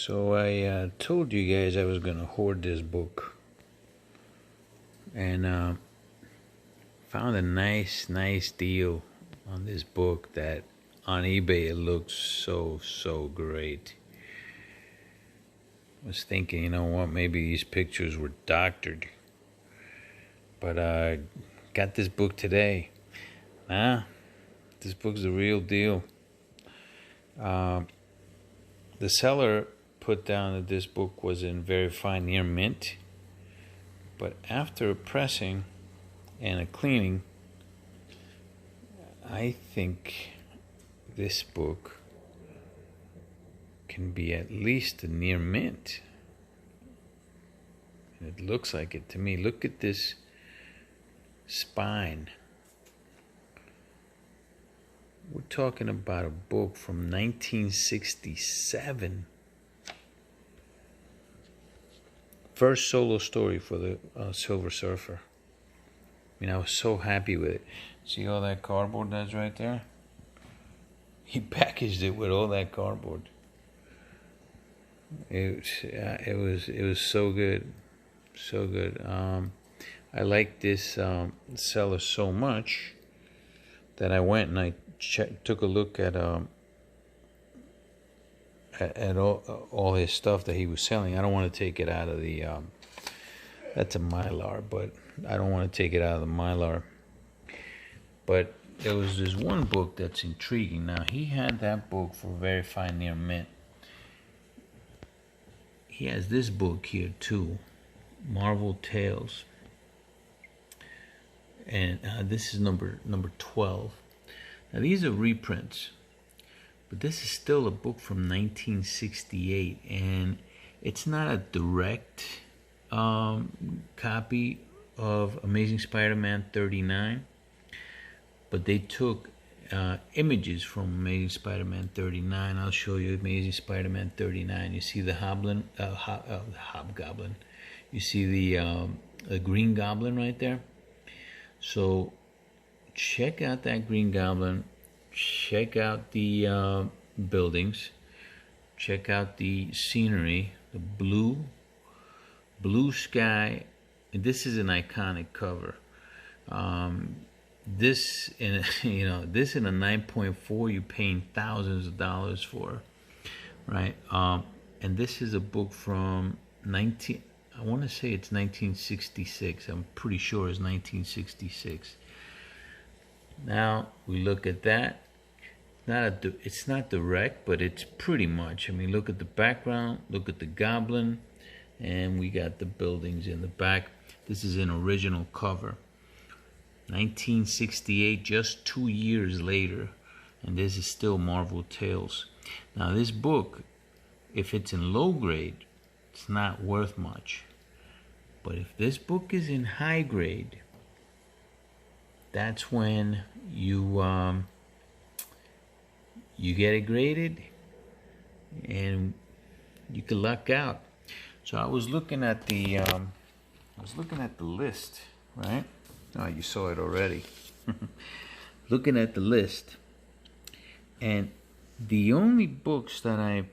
So I told you guys I was gonna hoard this book, and found a nice deal on this book that on eBay it looks so great. I was thinking, you know what, maybe these pictures were doctored, but I got this book today. This book's the real deal. The seller put down that this book was in very fine near mint, but after a pressing and a cleaning, I think this book can be at least a near mint. It looks like it to me. Look at this spine. We're talking about a book from 1967. First solo story for the Silver Surfer. I mean, I was so happy with it. See all that cardboard that's right there? He packaged it with all that cardboard. It was so good, so good. I like this seller so much that I went and I took a look at all his stuff that he was selling. I don't want to take it out of the that's a Mylar, but I don't want to take it out of the Mylar. But there was this one book that's intriguing. Now, he had that book for very fine near mint. He has this book here too, Marvel Tales, and this is number 12. Now, these are reprints, but this is still a book from 1968, and it's not a direct copy of Amazing Spider-Man 39, but they took images from Amazing Spider-Man 39. I'll show you Amazing Spider-Man 39. You see the hobgoblin. You see the Green Goblin right there. So check out that Green Goblin. Check out the buildings. Check out the scenery. The blue sky. And this is an iconic cover. This in a 9.4 you're paying thousands of dollars for, right? And this is a book from I want to say it's 1966. I'm pretty sure it's 1966. Now we look at that. It's not direct, but it's pretty much. I mean, look at the background, look at the goblin, and we got the buildings in the back. This is an original cover. 1968, just 2 years later, and this is still Marvel Tales. Now, this book, if it's in low grade, it's not worth much. But if this book is in high grade, that's when you get it graded, and you can luck out. So I was looking at the list, right? Oh, you saw it already. Looking at the list, and the only books that I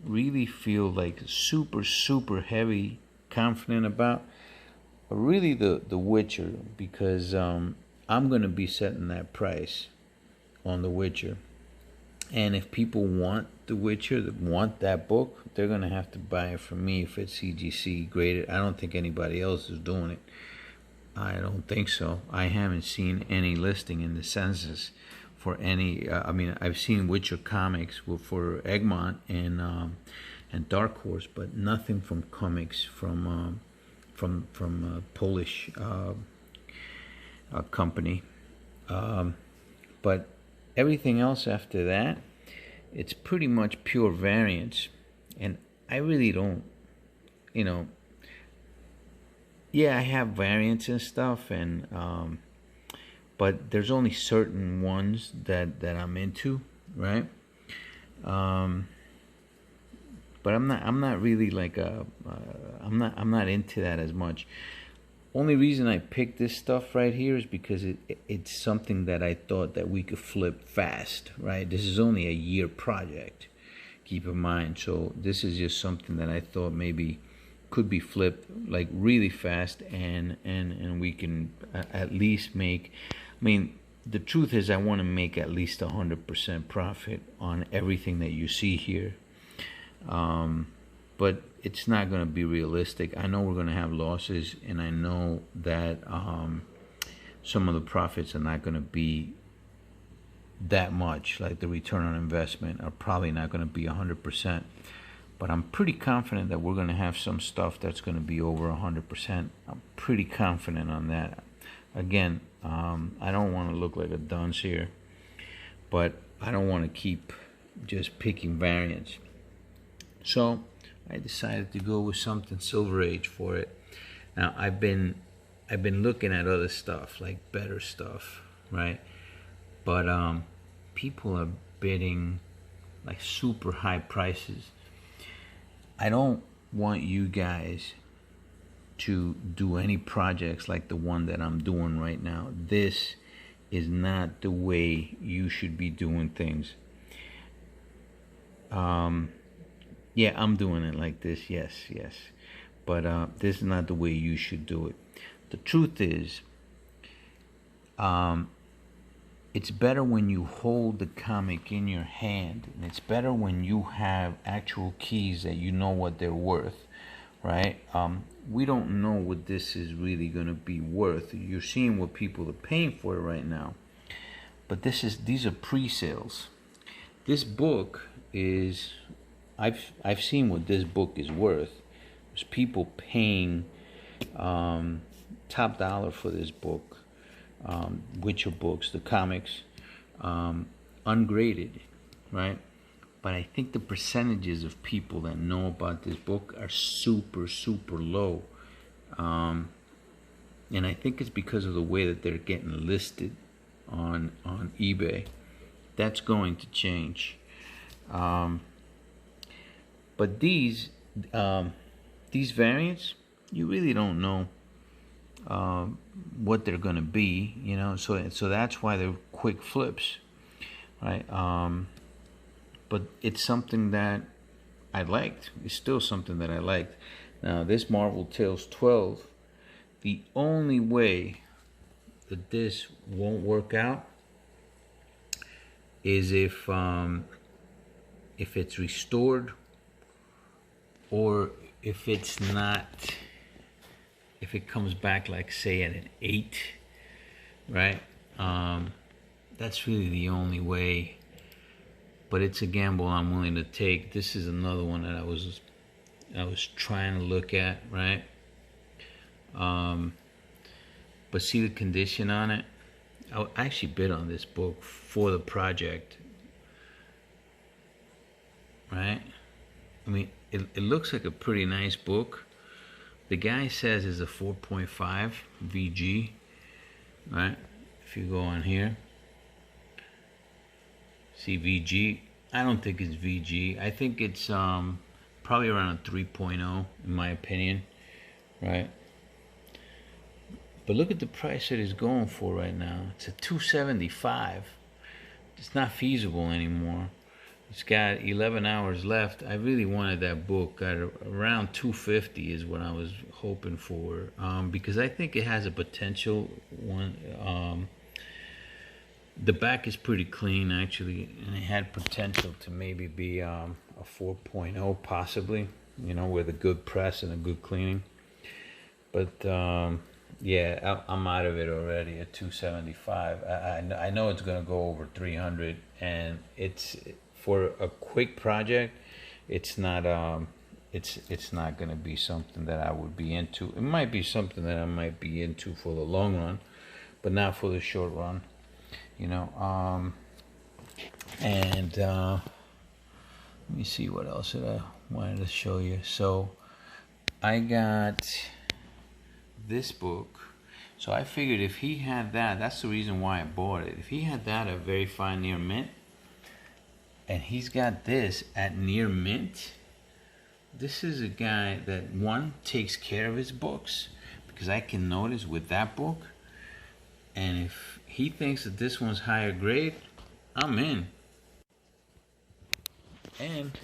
really feel like super heavy confident about are really the Witcher, because I'm going to be setting that price on the Witcher. And if people want the Witcher, that want that book, they're going to have to buy it from me if it's CGC graded. I don't think anybody else is doing it. I don't think so. I haven't seen any listing in the census for any. I mean, I've seen Witcher comics for Egmont and Dark Horse, but nothing from comics from Polish company. But everything else after that, it's pretty much pure variants, and I really don't, yeah, I have variants and stuff, and but there's only certain ones that I'm into, right? But I'm not really like I'm not into that as much. Only reason I picked this stuff right here is because it's something that I thought that we could flip fast, right? This is only a year project. keep in mind. So this is just something that I thought maybe could be flipped like really fast, and we can at least make, I mean, the truth is I want to make at least 100% profit on everything that you see here. But it's not going to be realistic. I know we're going to have losses, and I know that some of the profits are not going to be that much. Like the return on investment are probably not going to be 100%. But I'm pretty confident that we're going to have some stuff that's going to be over 100%. I'm pretty confident on that. Again, I don't want to look like a dunce here, but I don't want to keep just picking variants. So I decided to go with something Silver Age for it. Now I've been looking at other stuff, like better stuff, right? But people are bidding like super high prices. I don't want you guys to do any projects like the one that I'm doing right now. This is not the way you should be doing things. Yeah, I'm doing it like this, yes. But this is not the way you should do it. The truth is, it's better when you hold the comic in your hand, and it's better when you have actual keys that you know what they're worth, right? We don't know what this is really going to be worth. You're seeing what people are paying for it right now, but these are pre-sales. This book is, I've seen what this book is worth. There's people paying top dollar for this book. Witcher books, the comics, ungraded, right? But I think the percentages of people that know about this book are super low, and I think it's because of the way that they're getting listed on eBay. That's going to change. But these variants, you really don't know what they're going to be, you know, so that's why they're quick flips, right? But it's something that I liked. It's still something that I liked. Now this Marvel Tales 12, the only way that this won't work out is if it's restored, or if it's not, if it comes back, like say at an 8, right? That's really the only way. But it's a gamble I'm willing to take. This is another one that I was trying to look at, right? But see the condition on it. I actually bid on this book for the project, right? I mean, it looks like a pretty nice book. The guy says it's a 4.5 VG, right? If you go on here, see VG. I don't think it's VG. I think it's probably around a 3.0 in my opinion, right? But look at the price that it's going for right now. It's a 275. It's not feasible anymore. It's got 11 hours left. I really wanted that book at around 250 is what I was hoping for, because I think it has a potential one. The back is pretty clean actually, and it had potential to maybe be a 4.0 possibly, you know, with a good press and a good cleaning. But yeah, I'm out of it already at 275. I know it's gonna go over 300, and it's for a quick project. It's not it's not gonna be something that I would be into. It might be something that I might be into for the long run, but not for the short run, you know. And let me see what else that I wanted to show you. So I got this book. So I figured if he had that, that's the reason why I bought it. If he had that at Very Fine Near Mint, and he's got this at Near Mint, this is a guy that, one, takes care of his books, because I can notice with that book, and if he thinks that this one's higher grade, I'm in. And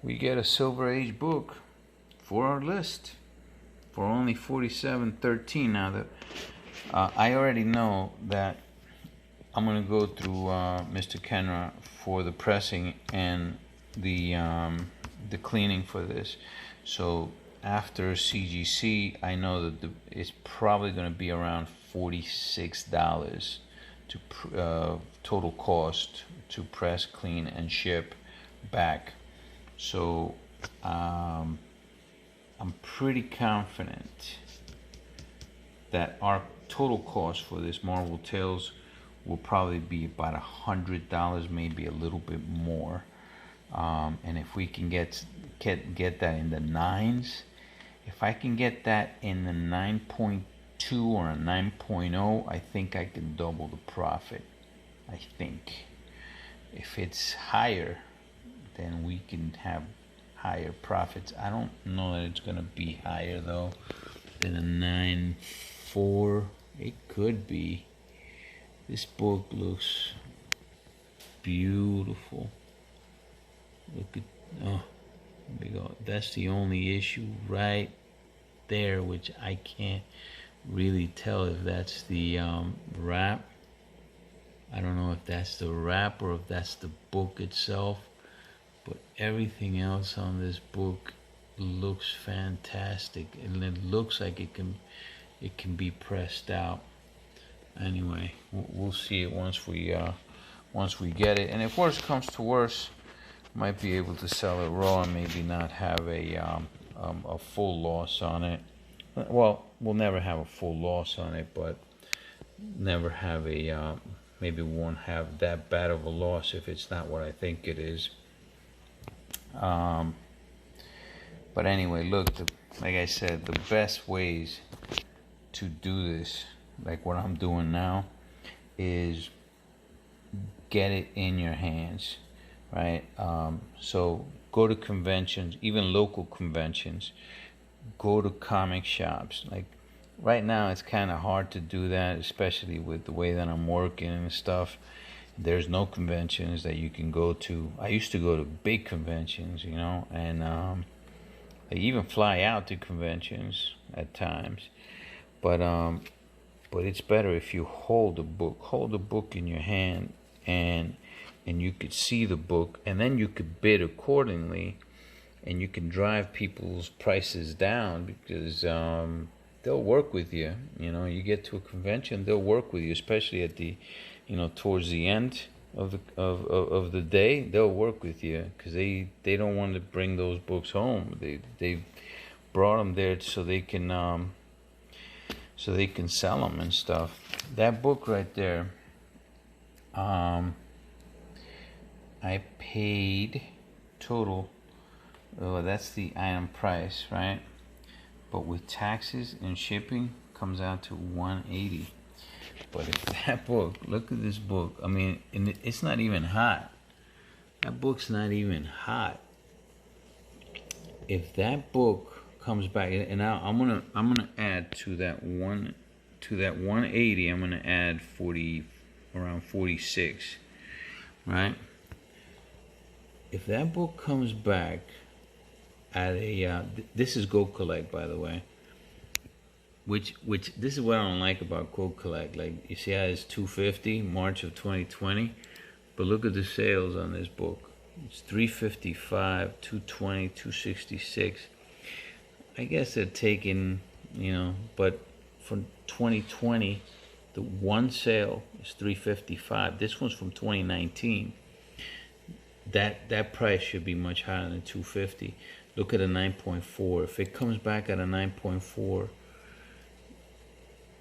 we get a Silver Age book for our list for only $47.13. Now that I already know that I'm gonna go through Mr. Kenra for the pressing and the cleaning for this. So after CGC, I know that it's probably gonna be around $46 to total cost to press, clean, and ship back. So I'm pretty confident that our total cost for this Marvel Tales will probably be about $100, maybe a little bit more. And if we can get that in the 9s, if I can get that in the 9.2 or a 9.0, I think I can double the profit. I think. If it's higher, then we can have higher profits. I don't know that it's gonna be higher though than a 9.4. It could be. This book looks beautiful. Look at, oh, there we go. That's the only issue right there, which I can't really tell if that's the wrap. I don't know if that's the wrap or if that's the book itself, but everything else on this book looks fantastic, and it looks like it can be pressed out. Anyway, we'll see it once we get it, and if worse comes to worse, might be able to sell it raw and maybe not have a full loss on it. Well, we'll never have a full loss on it, but never have a maybe won't have that bad of a loss if it's not what I think it is. But anyway, look, like I said, the best ways to do this, like what I'm doing now, is get it in your hands, right? So go to conventions, even local conventions. Go to comic shops. Like right now, it's kind of hard to do that, especially with the way that I'm working and stuff. There's no conventions that you can go to. I used to go to big conventions, you know, and I even fly out to conventions at times. But it's better if you hold the book in your hand, and you could see the book, and then you could bid accordingly, and you can drive people's prices down, because they'll work with you. You know, you get to a convention, they'll work with you, especially at the, you know, towards the end of the day, they'll work with you, because they don't want to bring those books home. They brought them there so they can sell them and stuff. That book right there, I paid total, that's the item price, right? But with taxes and shipping, comes out to $180. But if that book, look at this book. I mean, and it's not even hot. That book's not even hot. If that book comes back, and now I'm gonna add to that 180. I'm gonna add around 46, right? If that book comes back at a this is Go Collect, by the way. Which this is what I don't like about Go Collect. Like, you see how it's $250 March of 2020, but look at the sales on this book. It's $355, $220, $266. I guess they're taking, you know, but from 2020, the one sale is $355. This one's from 2019. That price should be much higher than $250. Look at a 9.4. If it comes back at a 9.4,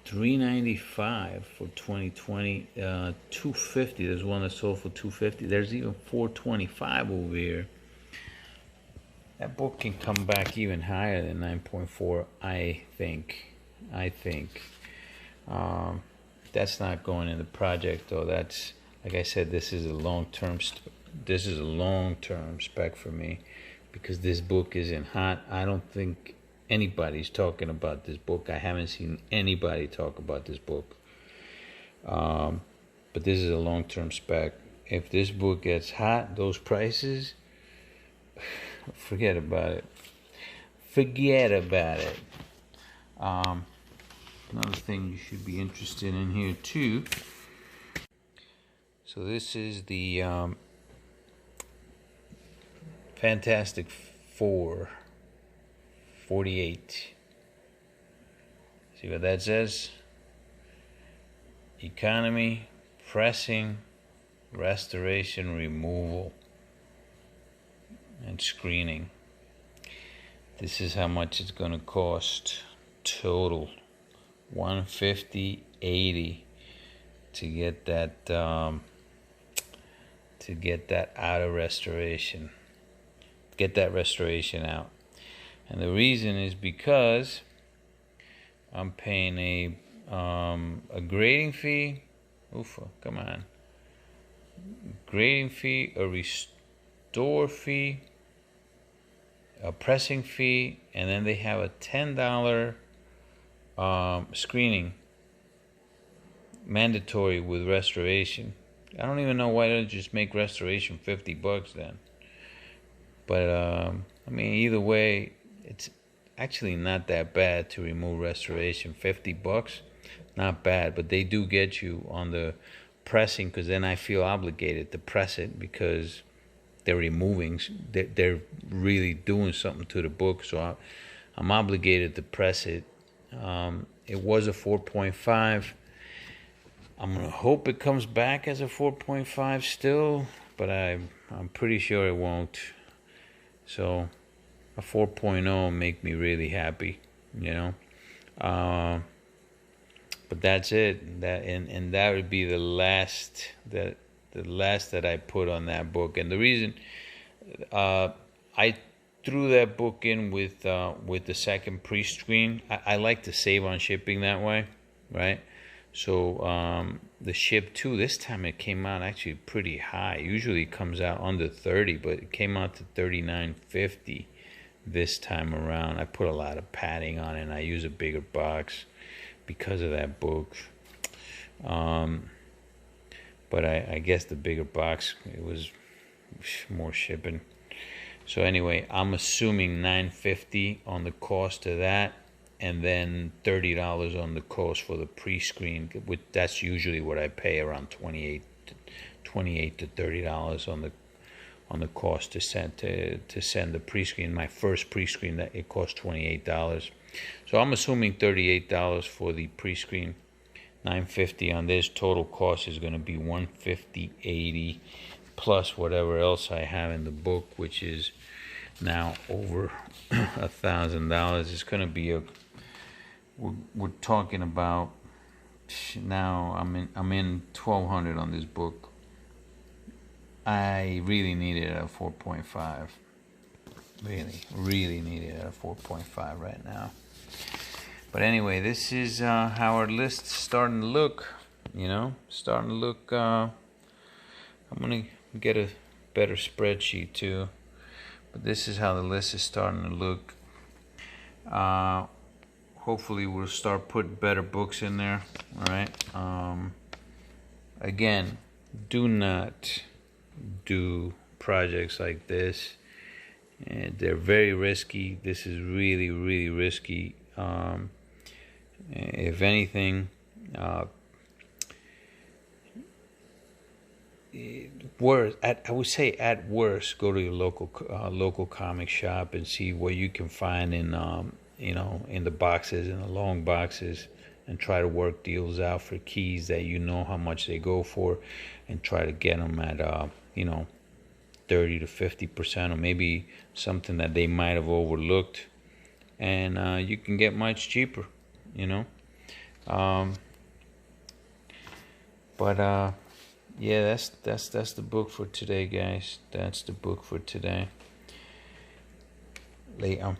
$395 for 2020, $250. There's one that sold for $250. There's even $425 over here. That book can come back even higher than 9.4, I think. That's not going in the project, though. That's, like I said, this is a long-term spec for me, because this book isn't hot. I don't think anybody's talking about this book. I haven't seen anybody talk about this book. But this is a long-term spec. If this book gets hot, those prices, forget about it. Forget about it. Another thing you should be interested in here too. So this is the Fantastic Four 48. See what that says? Economy, pressing, restoration, removal, and screening. This is how much it's going to cost total. $150.80 to get that out of restoration. Get that restoration out. And the reason is because I'm paying a grading fee. Oofa, come on. Grading fee, a restore fee, a pressing fee, and then they have a $10 screening mandatory with restoration. I don't even know why they don't just make restoration $50 then. But I mean, either way, it's actually not that bad to remove restoration. $50, not bad. But they do get you on the pressing, because then I feel obligated to press it because they're removing. They're really doing something to the book, so I'm obligated to press it. It was a 4.5. I'm gonna hope it comes back as a 4.5 still, but I'm pretty sure it won't. So a 4.0 make me really happy, you know. But that's it. That and that would be the last that I put on that book. And the reason I threw that book in with the second pre-screen, I like to save on shipping that way, right? So the ship too, this time it came out actually pretty high. Usually it comes out under 30, but it came out to $39.50 this time around. I put a lot of padding on it, and I use a bigger box because of that book. But I guess the bigger box, it was more shipping. So anyway, I'm assuming $9.50 on the cost of that, and then $30 on the cost for the pre-screen. That's usually what I pay, around $28 to $30 on the cost to send the pre-screen. My first pre-screen, that it cost $28. So I'm assuming $38 for the pre-screen, $9.50 on this. Total cost is going to be $150.80 plus whatever else I have in the book, which is now over $1,000. It's going to be we're talking about now. I'm in $1,200 on this book. I really need it at a 4.5. Really need it at a 4.5 right now. But anyway, this is how our list's starting to look. You know, starting to look. I'm gonna get a better spreadsheet too. But this is how the list is starting to look. Hopefully we'll start putting better books in there. All right. Again, do not do projects like this. And they're very risky. This is really, really risky. If anything, I would say at worst, go to your local comic shop and see what you can find in in the boxes, in the long boxes, and try to work deals out for keys that you know how much they go for, and try to get them at 30 to 50%, or maybe something that they might have overlooked, and you can get much cheaper, yeah, that's the book for today, guys. That's the book for today. Later.